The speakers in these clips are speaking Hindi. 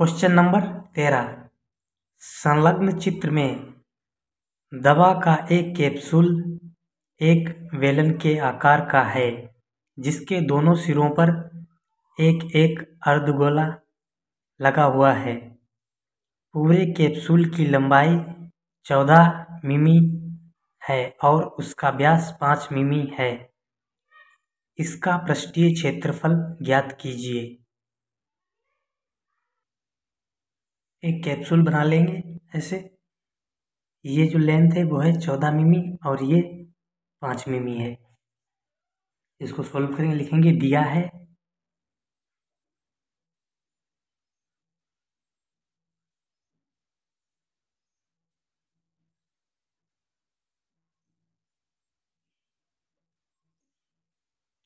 Question number 13। संलग्न चित्र में दवा का एक कैप्सूल एक वेलन के आकार का है जिसके दोनों सिरों पर एक एक अर्धगोला लगा हुआ है। पूरे कैप्सूल की लंबाई 14 मिमी है और उसका व्यास 5 मिमी है। इसका पृष्ठीय क्षेत्रफल ज्ञात कीजिए। एक कैप्सूल बना लेंगे ऐसे। ये जो लेंथ है वो है 14 मिमी और ये 5 मिमी है। इसको सॉल्व करेंगे, लिखेंगे दिया है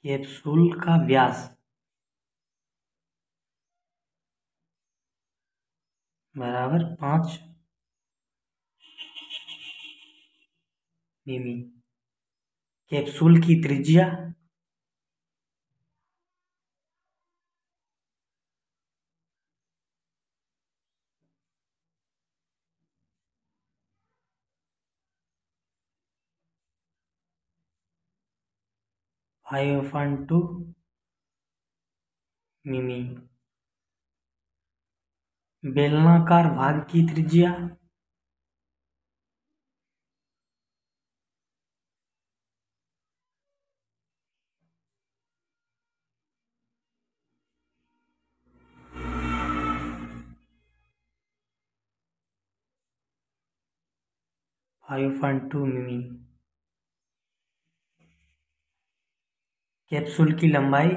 कैप्सूल का व्यास बराबर 5 मिमी। कैप्सूल की त्रिज्या 5/2 मिमी। बेलनाकार भाग की त्रिज्या 5/2 मिमी। कैप्सूल की लंबाई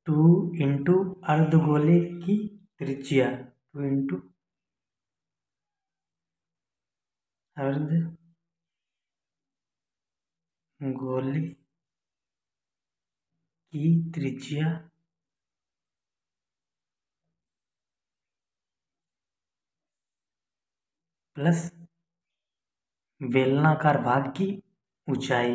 2 इंटू अर्धगोले की त्रिज्या 2 इंटू अर्धगोले की त्रिज्या प्लस बेलनाकार भाग की ऊंचाई।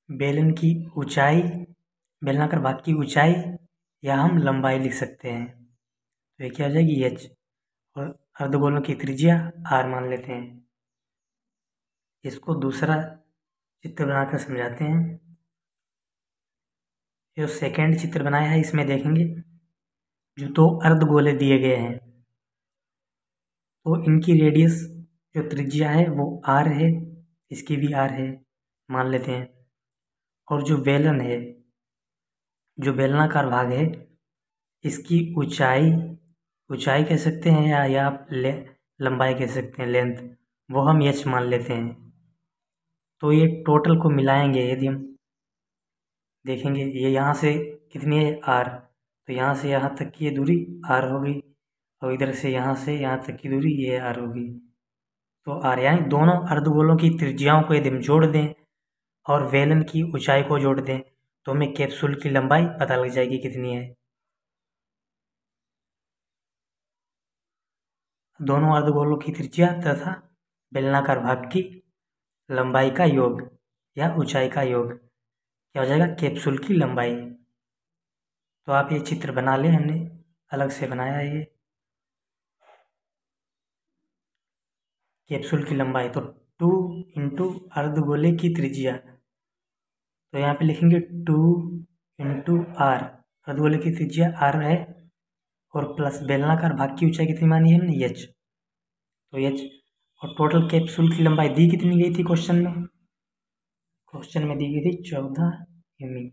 बेलन की ऊंचाई, बेलनाकार भाग की ऊंचाई या हम लंबाई लिख सकते हैं। तो ये क्या हो जाएगी h और अर्धगोलों की त्रिज्या r मान लेते हैं। इसको दूसरा चित्र बनाकर समझाते हैं। जो सेकेंड चित्र बनाया है इसमें देखेंगे जो 2 अर्धगोले दिए गए हैं तो इनकी रेडियस जो त्रिज्या है वो r है, इसकी भी r है मान लेते हैं। और जो बेलन है, जो बेलनाकार भाग है, इसकी ऊंचाई कह सकते हैं या आप लंबाई कह सकते हैं, लेंथ, वो हम h मान लेते हैं। तो ये टोटल को मिलाएंगे यदि हम देखेंगे ये यहाँ से कितनी है r, तो यहाँ से यहाँ तक की ये दूरी r होगी और इधर से यहाँ तक की दूरी ये r होगी। तो r यानी दोनों अर्धगोलों की त्रिज्याओं को यदि हम जोड़ दें और वेलन की ऊंचाई को जोड़ दें तो हमें कैप्सूल की लंबाई पता लग जाएगी कितनी है। दोनों अर्धगोलों की त्रिज्या तथा बेलनाकार भाग की लंबाई का योग या ऊंचाई का योग क्या हो जाएगा, कैप्सूल की लंबाई। तो आप ये चित्र बना लें, हमने अलग से बनाया है ये कैप्सूल की लंबाई। तो 2 इंटू अर्धगोले की त्रिज्या, तो यहाँ पे लिखेंगे 2 इंटू r, अर्धगोले की त्रिज्या r है और प्लस बेलनाकार भाग की ऊंचाई कितनी मानी है हमने h, तो h और टोटल कैप्सूल की लंबाई दी कितनी गई थी क्वेश्चन में दी गई थी 14 मिमी।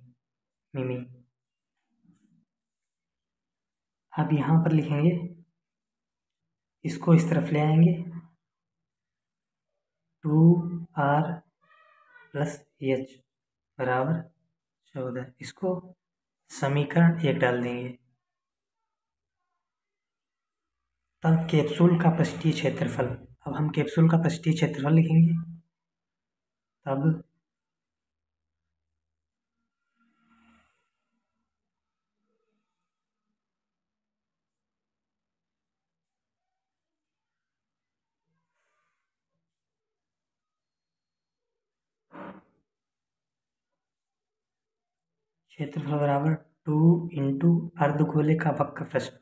अब यहाँ पर लिखेंगे, इसको इस तरफ ले आएंगे, 2r+h बराबर 14। इसको समीकरण 1 डाल देंगे। तब कैप्सूल का पृष्ठीय क्षेत्रफल, अब हम कैप्सूल का पृष्ठीय क्षेत्रफल लिखेंगे। तब क्षेत्रफल बराबर 2 इंटू अर्धगोले का वक्र पृष्ठ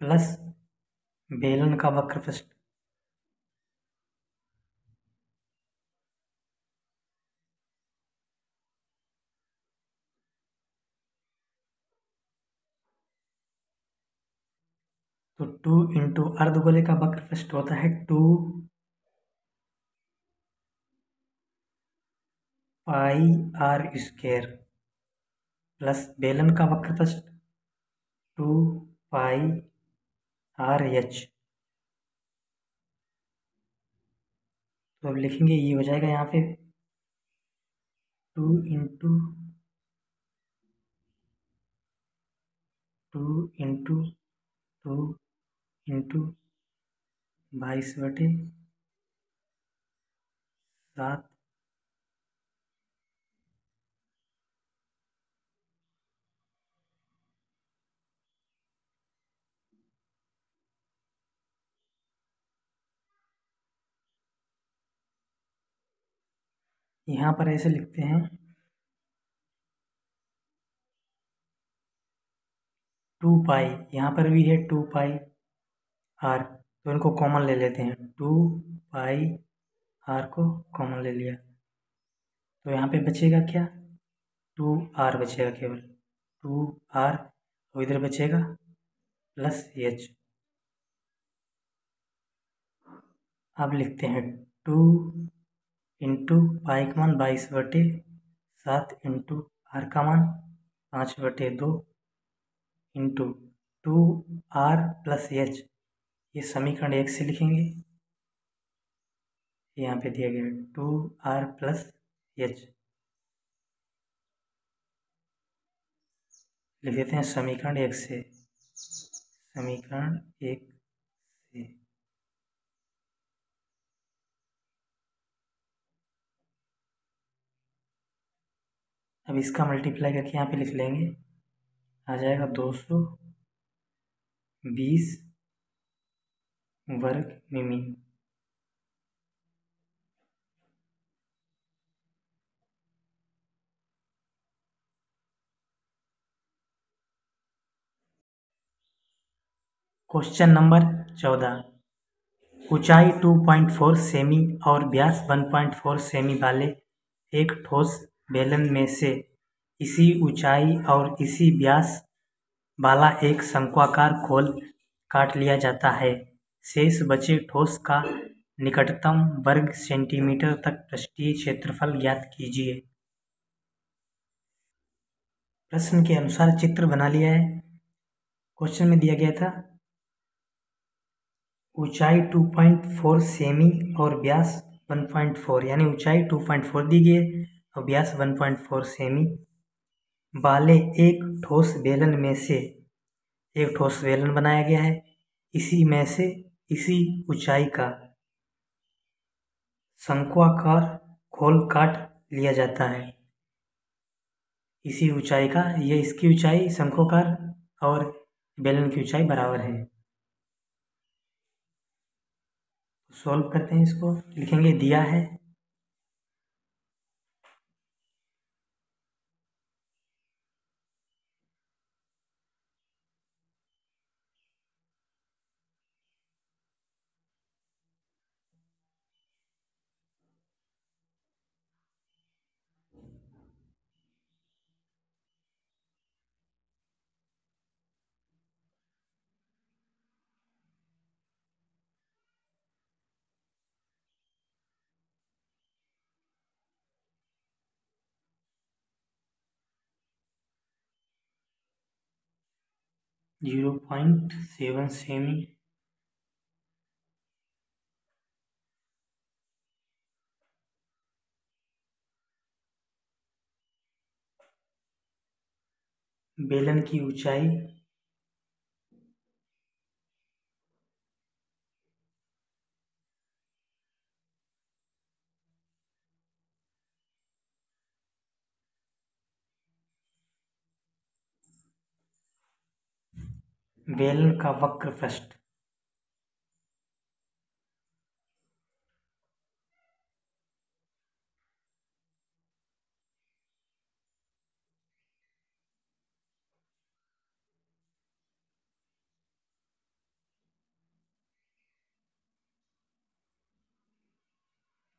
प्लस बेलन का वक्र पृष्ठ तो 2 इंटू अर्धगोले का वक्र पृष्ठ होता है 2πr² प्लस बेलन का वक्र पृष्ठ 2πrh। तो अब लिखेंगे, ये हो जाएगा यहाँ पे 2 इंटू 2 इंटू 2 इंटू 22/7। यहाँ पर ऐसे लिखते हैं 2π, यहाँ पर भी है 2πr, तो इनको कॉमन ले लेते हैं। 2πr को कॉमन ले लिया, तो यहाँ पे बचेगा क्या, 2r बचेगा केवल, 2r, और इधर बचेगा प्लस h। अब लिखते हैं 2 इंटू पाई का मान 22/7 इंटू आर का मान 5/2 इंटू 2r+h। ये समीकरण 1 से लिखेंगे, यहाँ पे दिया गया है 2r+h। लिख देते हैं समीकरण 1 से, समीकरण 1 से। अब इसका मल्टीप्लाई करके यहाँ पे लिख लेंगे, आ जाएगा 220 वर्ग मिमी। क्वेश्चन नंबर 14, ऊंचाई 2.4 सेमी और व्यास 1.4 सेमी वाले एक ठोस बेलन में से इसी ऊंचाई और इसी व्यास वाला एक शंक्वाकार खोल काट लिया जाता है। शेष बचे ठोस का निकटतम वर्ग सेंटीमीटर तक पृष्ठीय क्षेत्रफल ज्ञात कीजिए। प्रश्न के अनुसार चित्र बना लिया है। क्वेश्चन में दिया गया था ऊंचाई 2.4 सेमी और व्यास 1.4, यानी ऊंचाई 2.4 दी गई है और व्यास 1.4 सेमी वाले एक ठोस बेलन में से एक ठोस बेलन बनाया गया है। इसी में से इसी ऊंचाई का शंक्वाकार खोल काट लिया जाता है। इसी ऊंचाई का, ये इसकी ऊंचाई शंक्वाकार और बेलन की ऊंचाई बराबर है। सॉल्व करते हैं इसको, लिखेंगे दिया है 0.7 सेमी। बेलन की ऊंचाई बेलन का वक्र पृष्ठ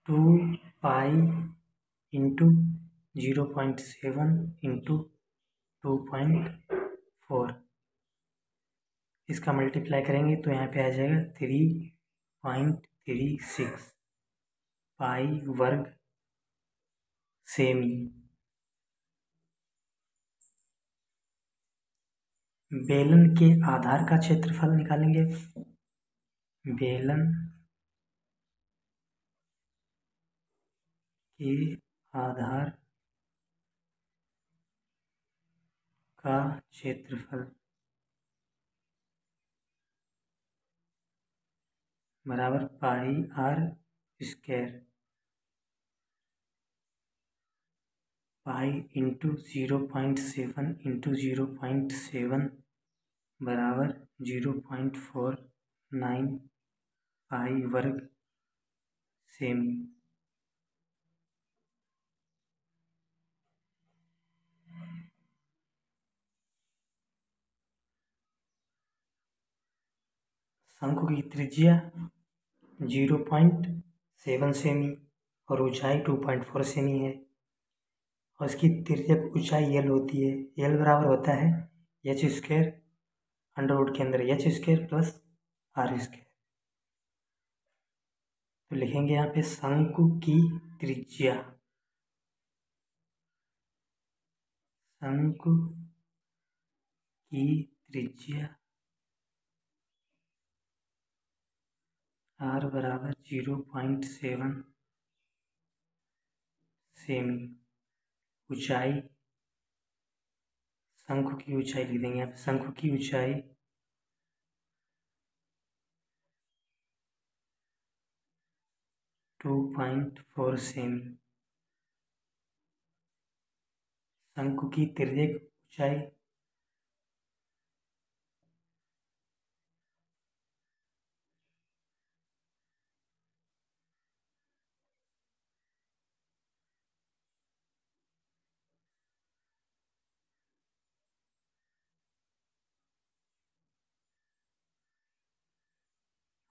2 पाई इंटू 0.7 इंटू 2.4। इसका मल्टीप्लाई करेंगे तो यहाँ पे आ जाएगा 3.36 पाई वर्ग सेमी। बेलन के आधार का क्षेत्रफल निकालेंगे। बेलन के आधार का क्षेत्रफल बराबर pi R square. Pi into 0.7 into 0.7 बराबर 0.49 पाई वर्ग सेमी। शंकु की त्रिज्या 0.7 सेमी और ऊंचाई 2.4 सेमी है और इसकी तिर्यक ऊंचाई यल होती है। यल बराबर होता है एच स्क्वायर अंडरवुड के अंदर h square plus r square. तो लिखेंगे यहाँ पे शंकु की त्रिज्या, शंकु की त्रिज्या आर बराबर 0.7 सेमी। ऊंचाई, शंकु की ऊंचाई लिख देंगे यहाँ पे, शंकु की ऊंचाई 2.4 सेमी। शंकु की तिर्यक ऊंचाई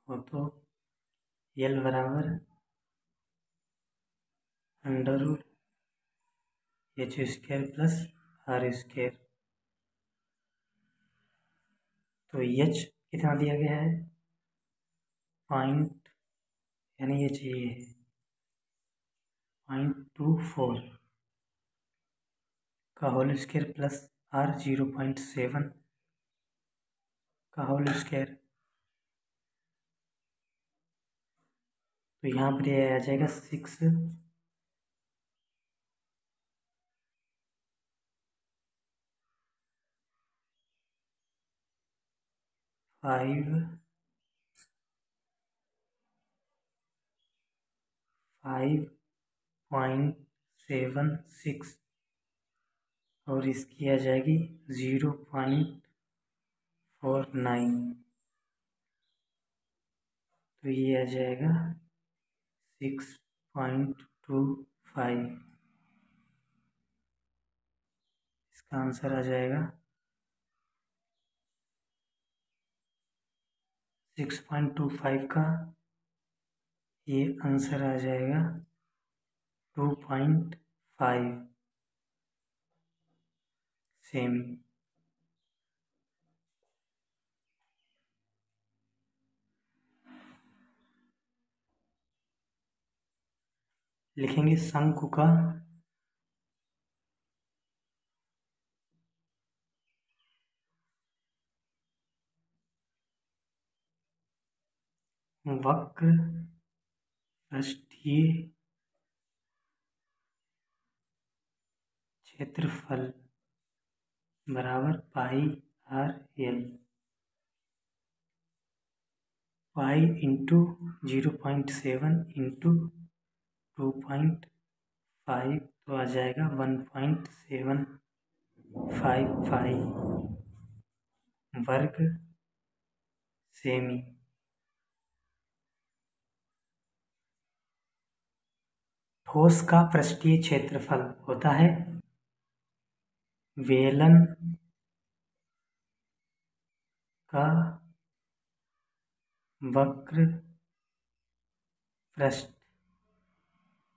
2.4 तो यल बराबर under root h square plus r square. तो एच कितना दिया गया है, पॉइंट यानी ये चाहिए है 0.24 का होल स्क्वायर प्लस आर 0.7 का होल स्क्वायर। तो यहाँ पर ये आ जाएगा 6 5.76 और इसकी आ जाएगी 0.49। तो ये आ जाएगा 6.25। इसका आंसर आ जाएगा 6.25 का ये आंसर आ जाएगा 2.5 सेमी। लिखेंगे शंकु का वक्र पृष्ठीय क्षेत्रफल बराबर pi R L. Pi into 0.7 into 2.5 तो आ जाएगा 1.755 वर्ग सेमी। ठोस का पृष्ठीय क्षेत्रफल होता है बेलन का वक्र पृष्ठ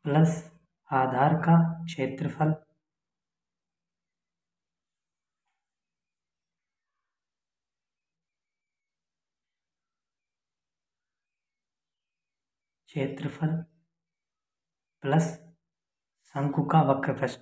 प्लस आधार का क्षेत्रफल प्लस शंकु का वक्र पृष्ठ।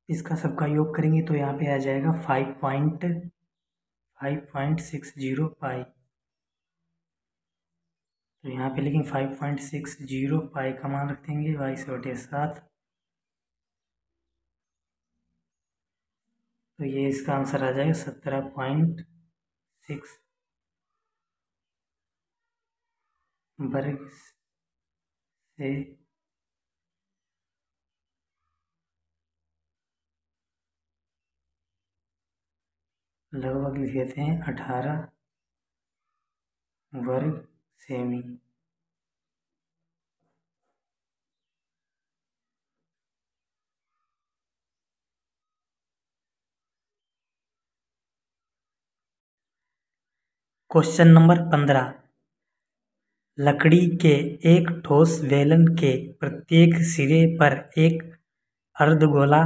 इसका सबका योग करेंगे तो यहाँ पे आ जाएगा 5.60 पाई। तो यहाँ पे लेकिन 5.60 पाई का मान रख देंगे 22/7। तो ये इसका आंसर आ जाएगा 17.6 वर्ग से लगभग लिख देते हैं 18 वर्ग सेमी। Question number 15। लकड़ी के एक ठोस बेलन के प्रत्येक सिरे पर एक अर्धगोला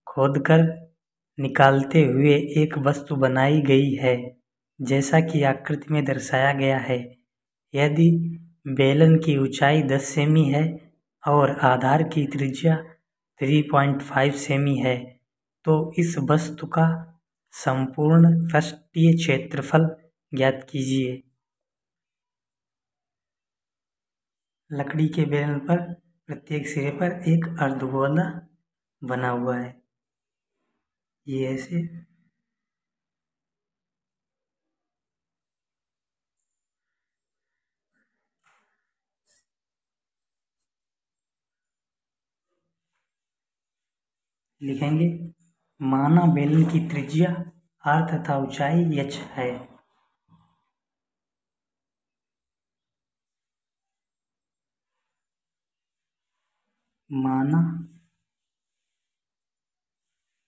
खोदकर निकालते हुए एक वस्तु बनाई गई है जैसा कि आकृति में दर्शाया गया है। यदि बेलन की ऊंचाई 10 सेमी है और आधार की त्रिज्या 3.5 सेमी है तो इस वस्तु का संपूर्ण पृष्ठीय क्षेत्रफल ज्ञात कीजिए। लकड़ी के बेलन पर प्रत्येक सिरे पर एक अर्धगोला बना हुआ है। ये ऐसे लिखेंगे। माना बेलन की त्रिज्या r तथा ऊंचाई h है। माना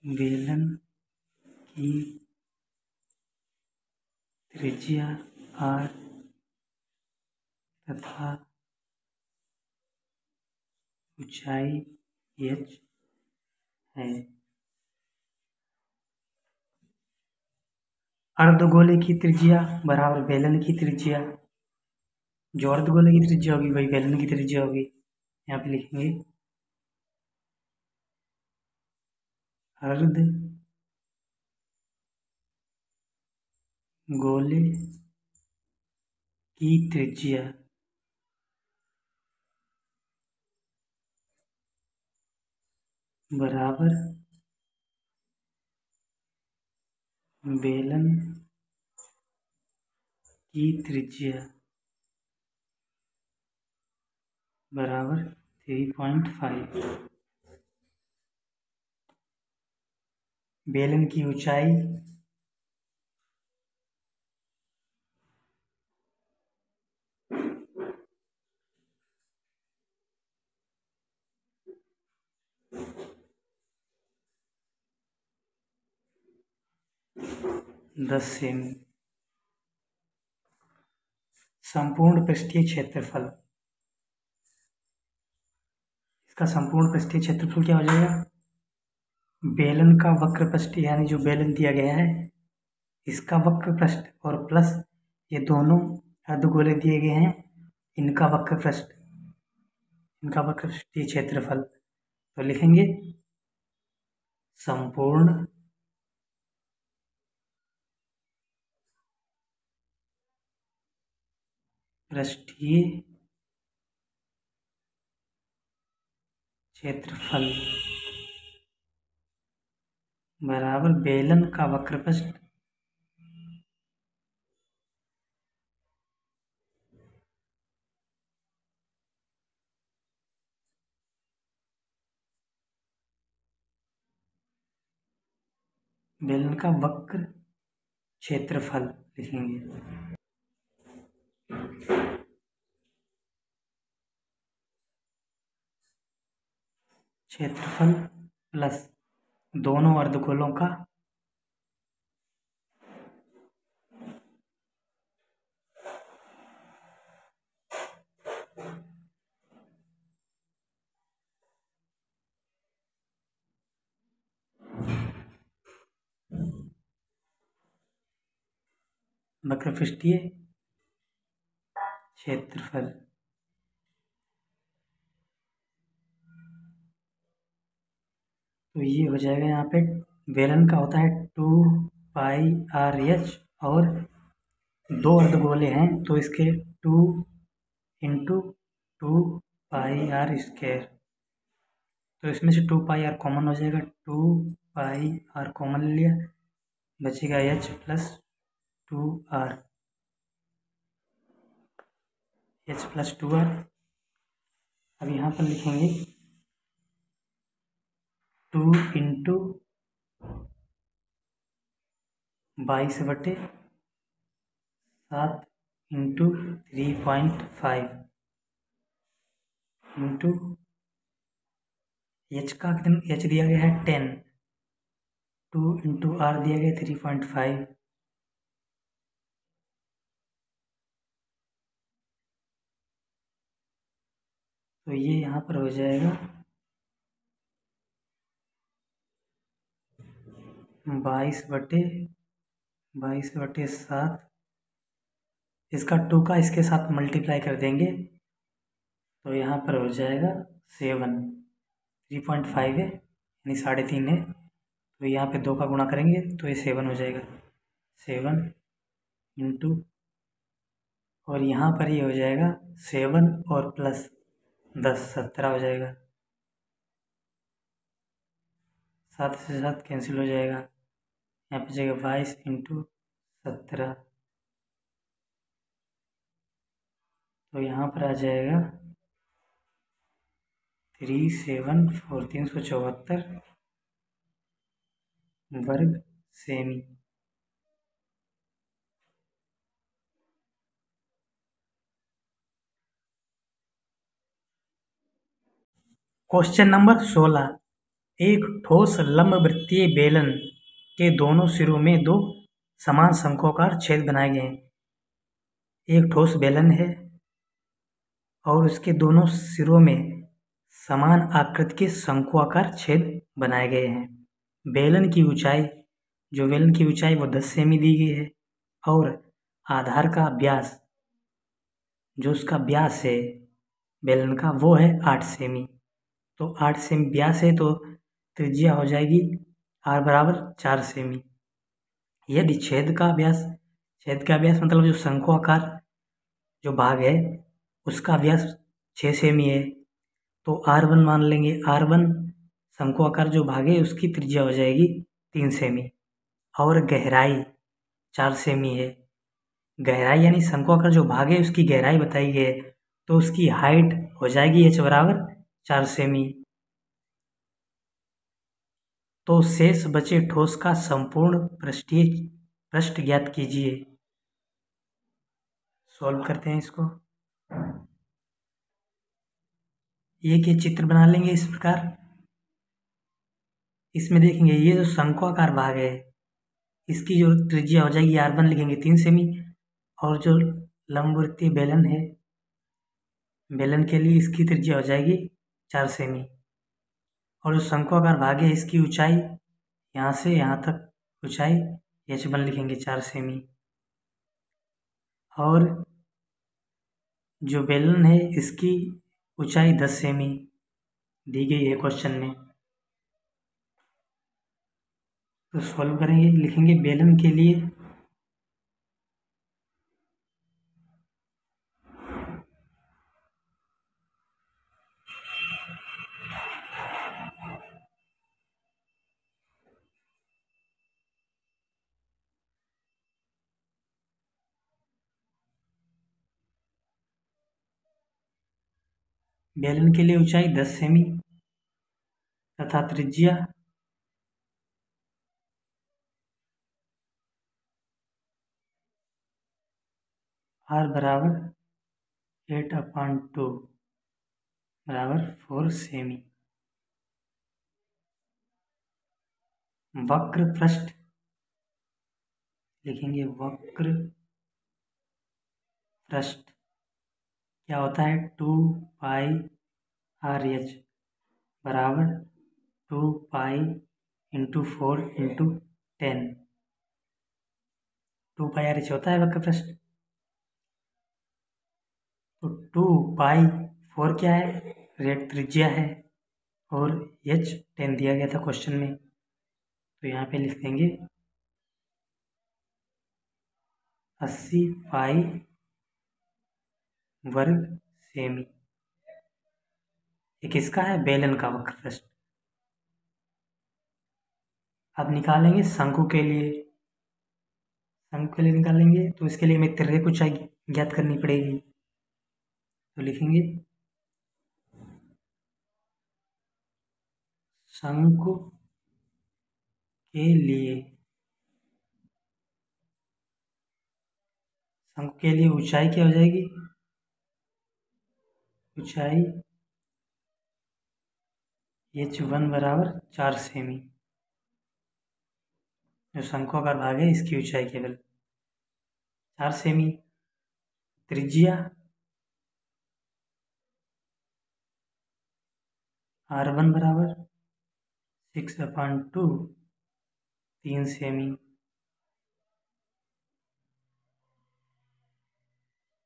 बेलन की त्रिज्या r तथा ऊंचाई h है। अर्धगोले की त्रिज्या बराबर बेलन की त्रिज्या, जो अर्धगोले की त्रिज्या होगी वही बेलन की त्रिज्या होगी। यहाँ पे लिखेंगे अर्ध गोले की त्रिज्या बराबर बेलन की त्रिज्या बराबर 3.5। बेलन की ऊंचाई 10 सेमी। संपूर्ण पृष्ठीय क्षेत्रफल, इसका संपूर्ण पृष्ठीय क्षेत्रफल क्या हो जाएगा? बेलन का वक्र पृष्ठ यानी जो बेलन दिया गया है इसका वक्र पृष्ठ और प्लस ये दोनों अर्धगोले दिए गए हैं इनका वक्र पृष्ठीय क्षेत्रफल। तो लिखेंगे संपूर्ण पृष्ठीय क्षेत्रफल बराबर बेलन का वक्र पृष्ठ बेलन का वक्र क्षेत्रफल लिखेंगे। क्षेत्रफल प्लस दोनों अर्धगोलों का वक्र पृष्ठीय क्षेत्रफल। तो ये हो जाएगा यहाँ पे बेलन का होता है 2πr/h और दो अर्धगोले हैं तो इसके 2 × 2πr²। तो इसमें से 2πr कॉमन हो जाएगा, 2πr कॉमन लिया, बचेगा h + 2r, h + 2r। अब यहाँ पर लिखेंगे 2 × 22/7 × 3.5 इंटू h का कितना h दिया गया है 10, 2 × r दिया गया 3.5, तो ये यहाँ पर हो जाएगा 22/7। इसका 2 का इसके साथ मल्टीप्लाई कर देंगे तो यहाँ पर हो जाएगा 7। 3.5 है यानी 3.5 है तो यहाँ पे 2 का गुणा करेंगे तो ये 7 हो जाएगा। 7 इंटू और यहाँ पर ये हो जाएगा 7 और प्लस 10 17 हो जाएगा। 7 से 7 कैंसिल हो जाएगा, यहाँ पे जाएगा 22 × 17, तो यहाँ पर आ जाएगा 374 वर्ग सेमी। क्वेश्चन नंबर 16, एक ठोस लंबवृत्तीय बेलन के दोनों सिरों में दो समान शंक्वाकार छेद बनाए गए हैं। एक ठोस बेलन है और उसके दोनों सिरों में समान आकृति के शंक्वाकार छेद बनाए गए हैं। बेलन की ऊंचाई वो 10 सेमी दी गई है और आधार का व्यास जो उसका व्यास है बेलन का वो है 8 सेमी। तो 8 सेमी व्यास है तो त्रिज्या हो जाएगी r बराबर 4 सेमी। यदि छेद का व्यास मतलब जो शंक्वाकार जो भाग है उसका व्यास 6 सेमी है तो r1 मान लेंगे। r1 शंक्वाकार जो भाग है उसकी त्रिज्या हो जाएगी 3 सेमी और गहराई 4 सेमी है। गहराई यानी शंक्वाकार जो भाग है उसकी गहराई बताई गई है तो उसकी हाइट हो जाएगी h बराबर 4 सेमी। तो शेष बचे ठोस का संपूर्ण पृष्ठ ज्ञात कीजिए। सॉल्व करते हैं इसको। एक ये चित्र बना लेंगे इस प्रकार। इसमें देखेंगे ये जो शंक्वाकार भाग है इसकी जो त्रिज्या हो जाएगी R1 लिखेंगे 3 सेमी, और जो लंबवृत्तीय बेलन है, बेलन के लिए इसकी त्रिज्या हो जाएगी 4 सेमी, और जो शंक्वाकार भाग है इसकी ऊंचाई यहाँ से यहाँ तक ऊंचाई H1 लिखेंगे 4 सेमी, और जो बेलन है इसकी ऊंचाई 10 सेमी दी गई है क्वेश्चन में। तो सॉल्व करेंगे, लिखेंगे बेलन के लिए ऊंचाई 10 सेमी तथा त्रिज्या R बराबर 8/2 बराबर 4 सेमी। वक्र पृष्ठ लिखेंगे, वक्र पृष्ठ क्या होता है, 2πRh बराबर 2π इंटू 4 इंटू 10। 2πRh होता है वक्र पृष्ठ। तो 2π4 क्या है, रेड त्रिज्या है, और h 10 दिया गया था क्वेश्चन में, तो यहाँ पे लिख देंगे 80 पाई वर्ग सेमी। एक इसका है बेलन का वक्र पृष्ठ। अब निकालेंगे शंकु के लिए। शंकु के लिए निकालेंगे तो इसके लिए हमें तिर्यक ऊंचाई ज्ञात करनी पड़ेगी। तो लिखेंगे शंकु के लिए ऊंचाई क्या हो जाएगी, ऊंचाई H1 बराबर 4 सेमी। जो शंक्वाकार भाग है इसकी ऊंचाई केवल 4 सेमी। त्रिज्या R1 बराबर 6/2 3 सेमी।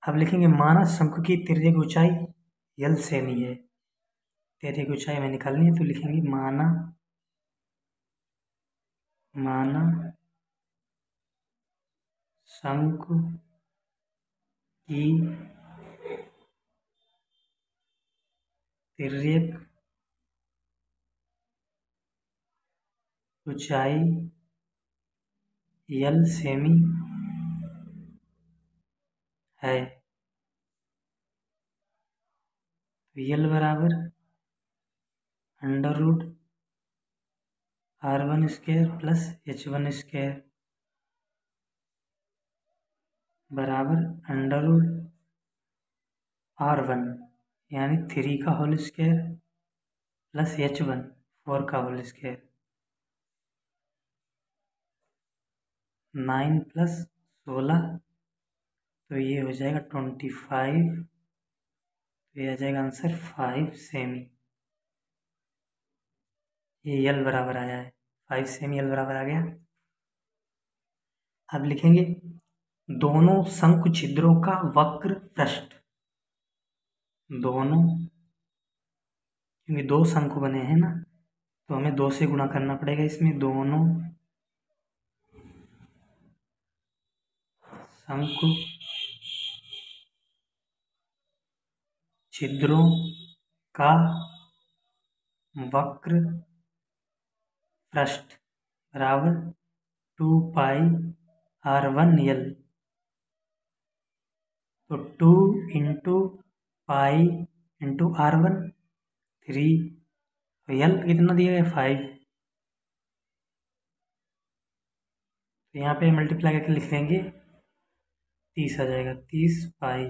अब लिखेंगे माना शंकु की तिर्यक ऊंचाई L सेमी है। तिर्यक ऊंचाई हमें निकालनी है, तो लिखेंगे माना शंकु की तिर्यक ऊंचाई L सेमी है। L बराबर √R1² प्लस H1² बराबर √R1 यानी 3 का होल स्क्वायर प्लस H1 4 का होल स्क्वायर। 9 प्लस 16 तो ये हो जाएगा 25। तो ये आ जाएगा आंसर 5 सेमी। ये L बराबर आया है, 5 सेमी L बराबर आ गया। अब लिखेंगे दोनों शंकु छिद्रों का वक्र पृष्ठ। दोनों, क्योंकि 2 शंकु बने हैं ना, तो हमें 2 से गुणा करना पड़ेगा इसमें। दोनों शंकु छिद्रों का वक्र पृष्ठ बराबर 2πR1L। तो 2 इंटू पाई इंटू R1 3, तो L कितना दिया है 5। तो यहाँ पे मल्टीप्लाई करके लिख लेंगे 30 आ जाएगा, 30 पाई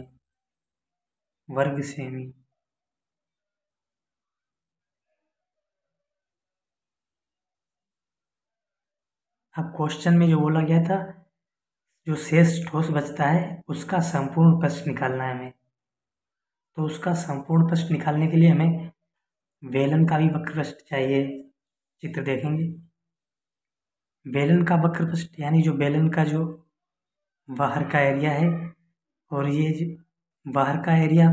वर्ग सेमी। अब क्वेश्चन में जो बोला गया था, जो शेष ठोस बचता है उसका संपूर्ण पृष्ठ निकालना है हमें। तो उसका संपूर्ण पृष्ठ निकालने के लिए हमें बेलन का भी वक्र पृष्ठ चाहिए। चित्र देखेंगे, बेलन का वक्र पृष्ठ यानी जो बेलन का जो बाहर का एरिया है, और ये जो बाहर का एरिया,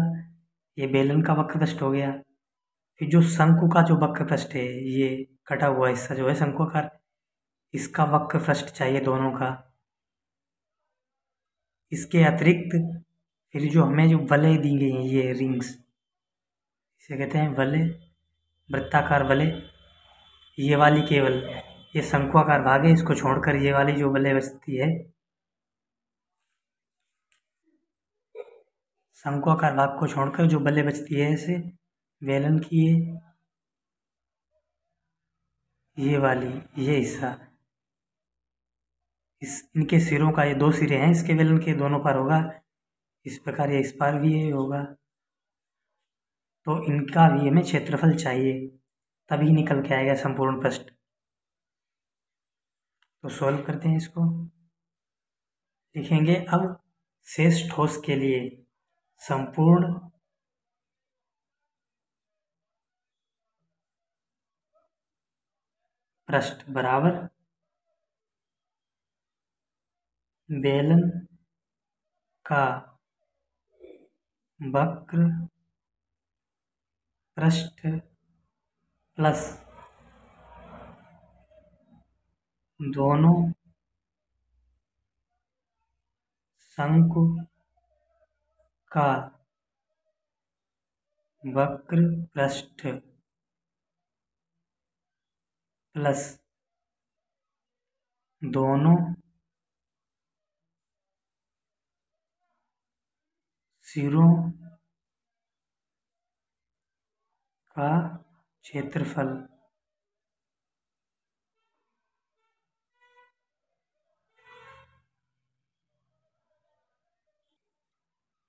ये बेलन का वक्र पृष्ठ हो गया। फिर जो शंकु का जो वक्र पृष्ठ है, ये कटा हुआ हिस्सा जो है शंकुआकार, इसका वक्र पृष्ठ चाहिए दोनों का। इसके अतिरिक्त फिर जो हमें जो वलय दी गई हैं, ये रिंग्स, इसे कहते हैं वलय, वृत्ताकार वलय। ये वाली केवल ये शंकुआकार भाग है, इसको छोड़कर ये वाली जो वलय बचती है, शंकुआकार भाग को छोड़कर जो वलय बचती है ऐसे बेलन की, ये वाली, ये हिस्सा, इनके सिरों का, ये दो सिरे हैं इसके बेलन के, दोनों पार होगा। इस प्रकार ये इस पार भी ये होगा। तो इनका भी हमें क्षेत्रफल चाहिए, तभी निकल के आएगा संपूर्ण पृष्ठ। तो सॉल्व करते हैं इसको। लिखेंगे अब शेष ठोस के लिए संपूर्ण पृष्ठ बराबर बेलन का वक्र पृष्ठ प्लस दोनों शंकु का वक्र पृष्ठ प्लस दोनों सिरों का क्षेत्रफल।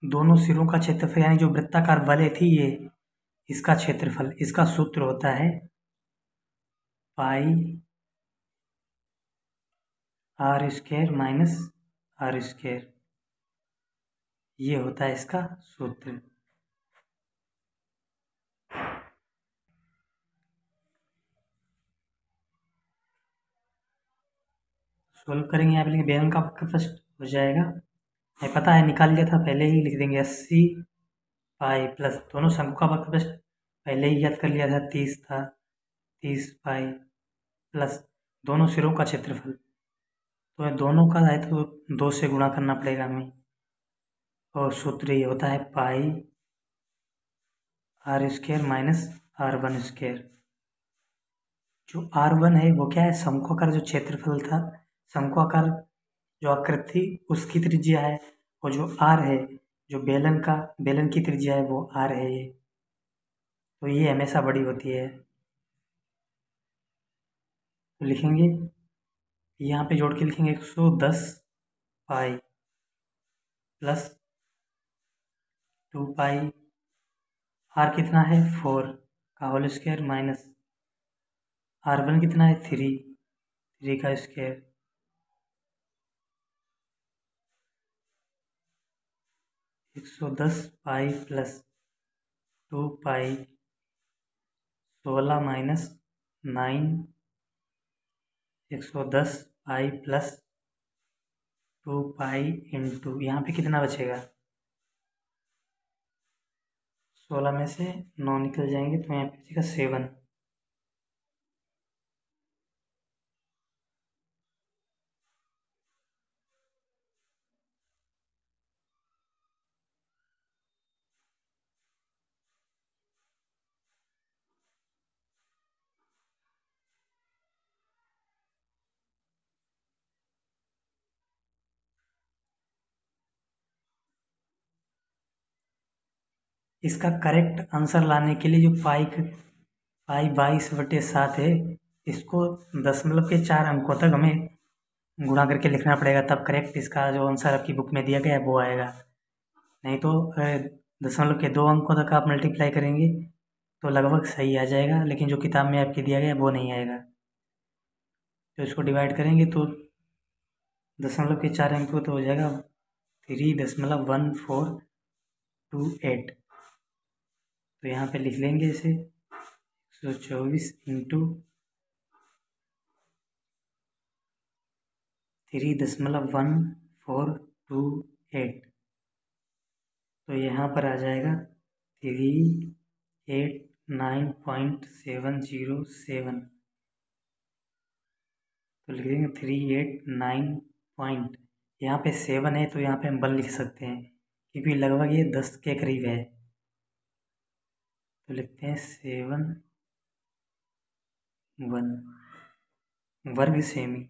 दोनों सिरों का क्षेत्रफल यानी जो वृत्ताकार वलय थी ये, इसका क्षेत्रफल, इसका सूत्र होता है pi R square minus R square, ये होता है इसका सूत्र। सोल्व करेंगे, यहाँ पे लिखेंगे बेलन का वक्र पृष्ठ हो जाएगा, हमें पता है निकाल लिया था पहले ही, लिख देंगे 80 पाई प्लस दोनों शंकु का वक्र पृष्ठ पहले ही याद कर लिया था, 30 था, 30 पाई प्लस दोनों सिरों का क्षेत्रफल। तो दोनों का है तो 2 से गुणा करना पड़ेगा हमें, और सूत्र ये होता है pi R square minus R1 square. जो R1 है वो क्या है, शंकुआकार जो क्षेत्रफल था, शंकुआकार जो आकृति थी उसकी त्रिज्या है, और जो R है, जो बेलन की त्रिज्या है वो R है ये, तो ये हमेशा बड़ी होती है। तो लिखेंगे, यहाँ पे जोड़ के लिखेंगे 110 पाई प्लस 2 पाई, R कितना है 4 का होल स्क्वायर माइनस R1 कितना है 3 का स्क्वायर, 110 पाई प्लस 2 पाई 16 minus 9, 110 pi plus 2 pi into, यहाँ पे कितना बचेगा, 16 में से 9 निकल जाएंगे तो यहाँ पे बचेगा 7। इसका करेक्ट आंसर लाने के लिए जो पाई 22/7 है, इसको दशमलव के 4 अंकों तक हमें गुणा करके लिखना पड़ेगा, तब करेक्ट इसका जो आंसर आपकी बुक में दिया गया है वो आएगा। नहीं तो दशमलव के 2 अंकों तक आप मल्टीप्लाई करेंगे तो लगभग सही आ जाएगा, लेकिन जो किताब में आपके दिया गया है वो नहीं आएगा। तो इसको डिवाइड करेंगे तो दशमलव के 4 अंक तो हो जाएगा 3.1428। तो यहाँ पे लिख लेंगे इसे 124 इंटू 3.1428। तो यहाँ पर आ जाएगा 389.707। तो लिख देंगे 389 पॉइंट, यहाँ पे 7 है तो यहाँ पे हम 1 लिख सकते हैं क्योंकि लगभग ये 10 के करीब है। तो लिखते हैं 7 1 वर्ग सेमी।